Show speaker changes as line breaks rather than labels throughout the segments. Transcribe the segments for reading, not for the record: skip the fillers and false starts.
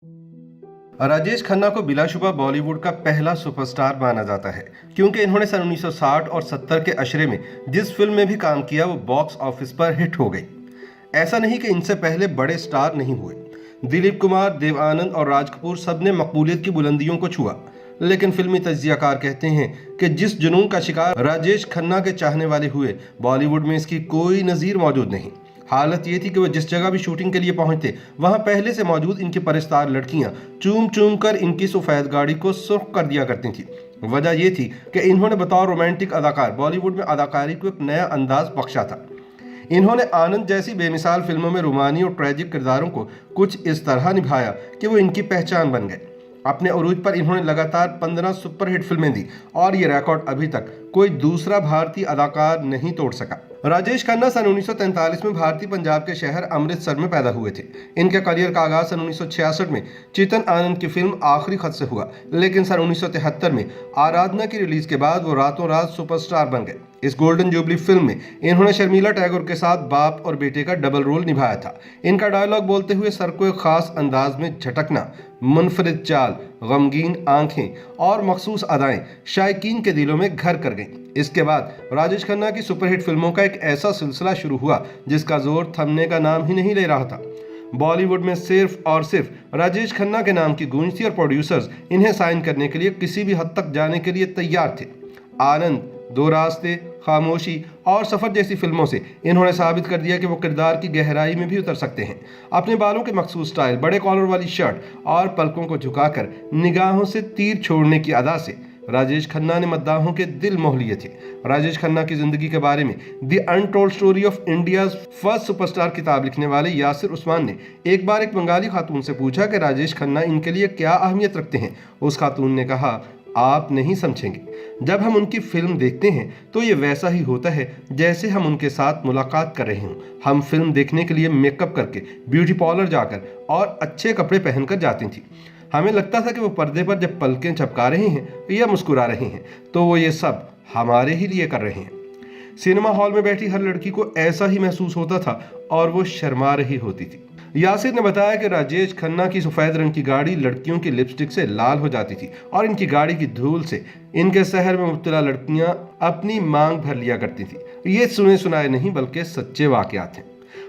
राजेश खन्ना को बिलाशुबा बॉलीवुड का पहला सुपरस्टार माना जाता है क्योंकि इन्होंने सन 1960 और 70 के अशरे में जिस फिल्म में भी काम किया वो बॉक्स ऑफिस पर हिट हो गई। ऐसा नहीं कि इनसे पहले बड़े स्टार नहीं हुए। दिलीप कुमार, देव आनंद और राज कपूर सबने मकबूलियत की बुलंदियों को छुआ, लेकिन फिल्मी तज्जियाकार कहते हैं कि जिस जुनून का शिकार राजेश खन्ना के चाहने वाले हुए, बॉलीवुड में इसकी कोई नज़ीर मौजूद नहीं। हालत ये थी कि वो जिस जगह भी शूटिंग के लिए पहुंचते वहां पहले से मौजूद इनकी परस्तार लड़कियां चूम चूम कर इनकी सफेद गाड़ी को सुर्ख कर दिया करती थी। वजह ये थी कि इन्होंने बतौर रोमांटिक अदाकार बॉलीवुड में अदाकारी को एक नया अंदाज बख्शा था। इन्होंने आनंद जैसी बेमिसाल फिल्मों में रोमानी और ट्रेजिक किरदारों को कुछ इस तरह निभाया कि वो इनकी पहचान बन गए। अपने अरूज पर इन्होंने लगातार 15 सुपरहिट फिल्में दी और ये रिकॉर्ड अभी तक कोई दूसरा भारतीय अदाकार नहीं तोड़ सका। राजेश खन्ना सन 1943 में भारतीय पंजाब के शहर अमृतसर में पैदा हुए थे। इनके करियर का आगाज सन 1966 में चेतन आनंद की फिल्म आखिरी खत से हुआ, लेकिन सन 1973 में आराधना की रिलीज के बाद वो रातों रात सुपरस्टार बन गए। इस गोल्डन जुबली फिल्म में इन्होंने शर्मिला टैगोर के साथ बाप और बेटे का डबल रोल निभाया था। इनका डायलॉग बोलते हुए सर को एक खास अंदाज में झटकना, मुनफरिद चाल, गमगीन आंखें और मखसूस अदाएं शायकीन के दिलों में घर कर गईं। इसके बाद राजेश खन्ना की सुपरहिट फिल्मों का एक ऐसा सिलसिला शुरू हुआ जिसका जोर थमने का नाम ही नहीं ले रहा था। बॉलीवुड में सिर्फ और सिर्फ राजेश खन्ना के नाम की गूंज थी और प्रोड्यूसर्स इन्हें साइन करने के लिए किसी भी हद तक जाने के लिए तैयार थे। आनंद, दो रास्ते, खामोशी और सफर जैसी फिल्मों से इन्होंने साबित कर दिया कि वो किरदार की गहराई में भी उतर सकते हैं। अपने बालों के मखसूस स्टाइल, बड़े कॉलर वाली शर्ट और पलकों को झुकाकर निगाहों से तीर छोड़ने की अदा से राजेश खन्ना ने मद्दाहों के दिल मोह लिए थे। राजेश खन्ना की जिंदगी के बारे में the untold story of India's first superstar किताब लिखने वाले यासिर उस्मान ने एक बार एक बंगाली खातून से पूछा कि राजेश खन्ना इनके लिए क्या अहमियत रखते हैं। उस खातून ने कहा, आप नहीं समझेंगे, जब हम उनकी फिल्म देखते हैं तो ये वैसा ही होता है जैसे हम उनके साथ मुलाकात कर रहे हों। हम फिल्म देखने के लिए मेकअप करके, ब्यूटी पार्लर जाकर और अच्छे कपड़े पहनकर जाती थी। हमें लगता था कि वो पर्दे पर जब पलकें झपका रहे हैं या मुस्कुरा रहे हैं तो वो ये सब हमारे ही लिए कर रहे हैं। सिनेमा हॉल में बैठी हर लड़की को ऐसा ही महसूस होता था और वो शर्मा रही होती थी। यासिर ने बताया कि राजेश खन्ना की सफेद रंग की गाड़ी लड़कियों की लिपस्टिक से लाल हो जाती थी और इनकी गाड़ी की धूल से इनके शहर में मुब्तला लड़कियां अपनी मांग भर लिया करती थी। ये सुने सुनाए नहीं बल्कि सच्चे वाकयात हैं।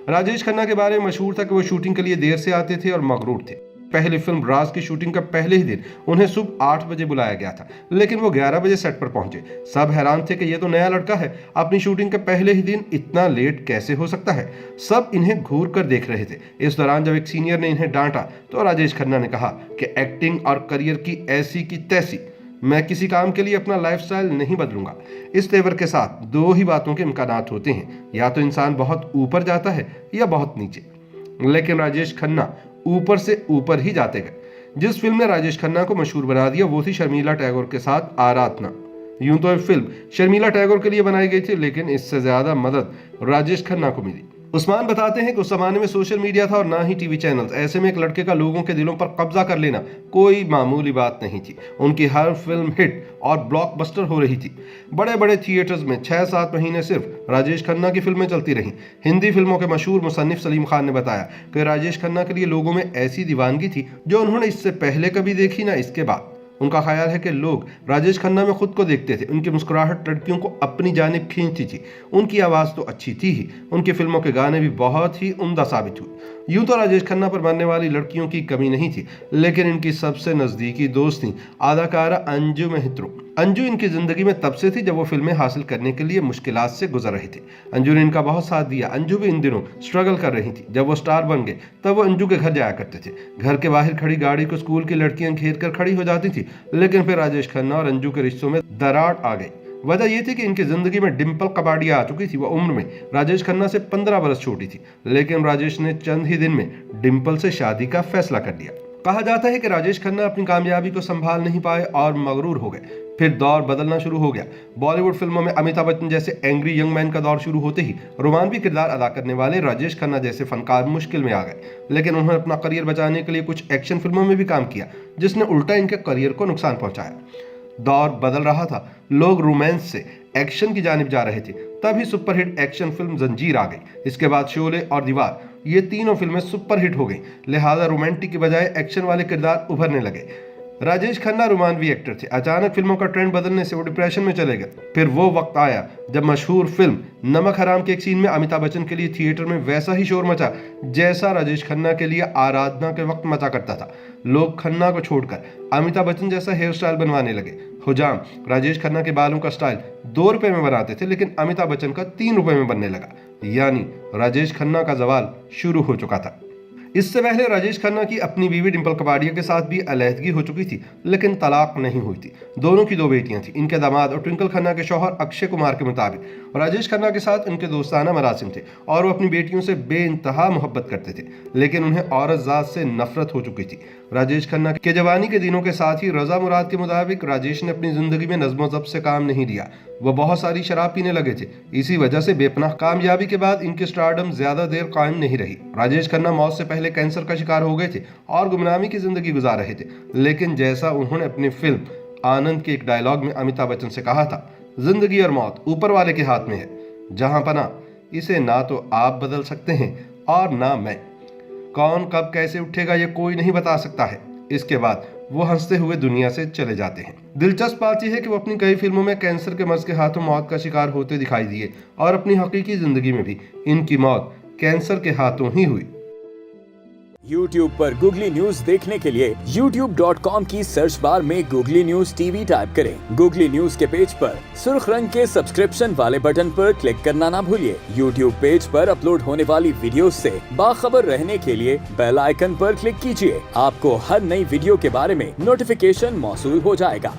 राजेश खन्ना के बारे में मशहूर था कि वो शूटिंग के लिए देर से आते थे और मगरूर थे। पहली फिल्म राज की शूटिंग का पहले ही दिन उन्हें सुबह 8 बजे बुलाया गया था, लेकिन वो 11 बजे सेट पर पहुंचे। सब हैरान थे कि ये तो नया लड़का है, अपनी शूटिंग के पहले ही दिन इतना लेट कैसे हो सकता है। सब इन्हें घूर कर देख रहे थे। इस दौरान जब एक सीनियर ने इन्हें डांटा तो राजेश खन्ना ने कहा कि एक्टिंग और करियर की ऐसी की तैसी, मैं किसी काम के लिए अपना लाइफस्टाइल नहीं बदलूंगा। इस तेवर के साथ दो ही बातों के इम्कानात होते हैं, या तो इंसान बहुत ऊपर जाता है या बहुत नीचे। लेकिन राजेश खन्ना ऊपर से ऊपर ही जाते गए। जिस फिल्म ने राजेश खन्ना को मशहूर बना दिया वो थी शर्मिला टैगोर के साथ आराधना। यूं तो ये फिल्म शर्मिला टैगोर के लिए बनाई गई थी, लेकिन इससे ज्यादा मदद राजेश खन्ना को मिली। उस्मान बताते हैं कि उस जमाने में सोशल मीडिया था और ना ही टीवी चैनल्स। ऐसे में एक लड़के का लोगों के दिलों पर कब्जा कर लेना कोई मामूली बात नहीं थी। उनकी हर फिल्म हिट और ब्लॉकबस्टर हो रही थी। बड़े बड़े थिएटर्स में 6-7 महीने सिर्फ राजेश खन्ना की फिल्में चलती रहीं। हिंदी फिल्मों के मशहूर मुसन्निफ सलीम खान ने बताया कि राजेश खन्ना के लिए लोगों में ऐसी दीवानगी थी जो उन्होंने इससे पहले कभी देखी ना इसके बाद। उनका ख्याल है कि लोग राजेश खन्ना में खुद को देखते थे। उनकी मुस्कुराहट लड़कियों को अपनी जानिब खींचती थी। उनकी आवाज़ तो अच्छी थी ही, उनकी फिल्मों के गाने भी बहुत ही उम्दा साबित हुए। यूं तो राजेश खन्ना पर बनने वाली लड़कियों की कमी नहीं थी, लेकिन इनकी सबसे नज़दीकी दोस्त थी अदाकारा अंजू मेहत्रो। अंजू इनकी ज़िंदगी में तब से थी जब वो फिल्में हासिल करने के लिए मुश्किलात से गुजर रहे थे। अंजू ने इनका बहुत साथ दिया। अंजू भी इन दिनों स्ट्रगल कर रही थी। जब वो स्टार बन गए तब वो अंजू के घर जाया करते थे। घर के बाहर खड़ी गाड़ी को स्कूल की लड़कियां घेर कर खड़ी हो जाती थी, लेकिन फिर राजेश खन्ना और अंजू के रिश्तों में दरार आ गई। वजह यह थी कि इनकी जिंदगी में डिम्पल कबाड़िया आ चुकी थी। वह उम्र में राजेश खन्ना से 15 बरस छोटी थी, लेकिन राजेश ने चंद ही दिन में डिम्पल से शादी का फैसला कर लिया। कहा जाता है कि राजेश खन्ना अपनी कामयाबी को संभाल नहीं पाए और मगरूर हो गए। फिर दौर बदलना शुरू हो गया। बॉलीवुड फिल्मों में अमिताभ बच्चन जैसे एंग्री यंग मैन का दौर शुरू होते ही रोमांटिक किरदार अदा करने वाले राजेश खन्ना जैसे फनकार मुश्किल में आ गए। लेकिन उन्होंने अपना करियर बचाने के लिए कुछ एक्शन फिल्मों में भी काम किया, जिसने उल्टा इनके करियर को नुकसान पहुंचाया। दौर बदल रहा था, लोग रोमांस से एक्शन की जानिब जा रहे थे। तभी सुपरहिट एक्शन फिल्म जंजीर आ गई। इसके बाद शोले और दीवार ये तीनों फिल्में सुपरहिट हो गई, लिहाजा रोमांटिक की बजाय एक्शन वाले किरदार उभरने लगे। राजेश खन्ना रोमानवी एक्टर थे। अचानक फिल्मों का ट्रेंड बदलने से वो डिप्रेशन में चले गए। फिर वो वक्त आया जब मशहूर फिल्म नमक हराम के एक सीन में अमिताभ बच्चन के लिए थिएटर में वैसा ही शोर मचा जैसा राजेश खन्ना के लिए आराधना के वक्त मचा करता था। लोग खन्ना को छोड़कर अमिताभ बच्चन जैसा हेयर स्टाइल बनवाने लगे। हुजाम राजेश खन्ना के बालों का स्टाइल 2 रुपए में बनाते थे, लेकिन अमिताभ बच्चन का 3 रुपए में बनने लगा। यानी राजेश खन्ना का जवाल शुरू हो चुका था। इससे पहले राजेश खन्ना की अपनी बीवी डिंपल कपाड़िया के साथ भी अलहदगी हो चुकी थी, लेकिन तलाक नहीं हुई थी। दोनों की 2 बेटियां थी। इनके दामाद और ट्विंकल खन्ना के शौहर अक्षय कुमार के मुताबिक राजेश खन्ना के साथ इनके दोस्ताना मरासिम थे और वो अपनी बेटियों से बेइंतहा मोहब्बत करते थे, लेकिन उन्हें औरत जात से नफरत हो चुकी थी। राजेश खन्ना के जवानी के दिनों के साथ ही रजा मुराद के मुताबिक राजेश ने अपनी जिंदगी में नज़्म ज़ब्त से काम नहीं लिया। वह बहुत सारी शराब पीने लगे थे। इसी वजह से बेपनाह कामयाबी के बाद इनकी स्टारडम ज्यादा देर कायम नहीं रही। राजेश खन्ना मौत से पहले कैंसर का शिकार हो गए थे और गुमनामी की जिंदगी गुजार रहे थे, लेकिन जैसा उन्होंने अपनी फिल्म आनंद के एक डायलॉग में अमिताभ बच्चन से कहा था, जिंदगी और मौत ऊपर वाले के हाथ में है, जहां पना इसे ना तो आप बदल सकते हैं और ना मैं। कौन कब कैसे उठेगा ये कोई नहीं बता सकता है। इसके बाद वो हंसते हुए दुनिया से चले जाते हैं। दिलचस्प बात यह है कि वो अपनी कई फिल्मों में कैंसर के मर्ज के हाथों मौत का शिकार होते दिखाई दिए और अपनी हकीकी जिंदगी में भी इनकी मौत कैंसर के हाथों ही हुई।
YouTube पर गूगली न्यूज देखने के लिए youtube.com की सर्च बार में गूगली न्यूज टीवी टाइप करें। गूगली न्यूज के पेज पर सुर्ख रंग के सब्सक्रिप्शन वाले बटन पर क्लिक करना ना भूलिए। YouTube पेज पर अपलोड होने वाली वीडियोस से बाखबर रहने के लिए बेल आइकन पर क्लिक कीजिए। आपको हर नई वीडियो के बारे में नोटिफिकेशन मौसूल हो जाएगा।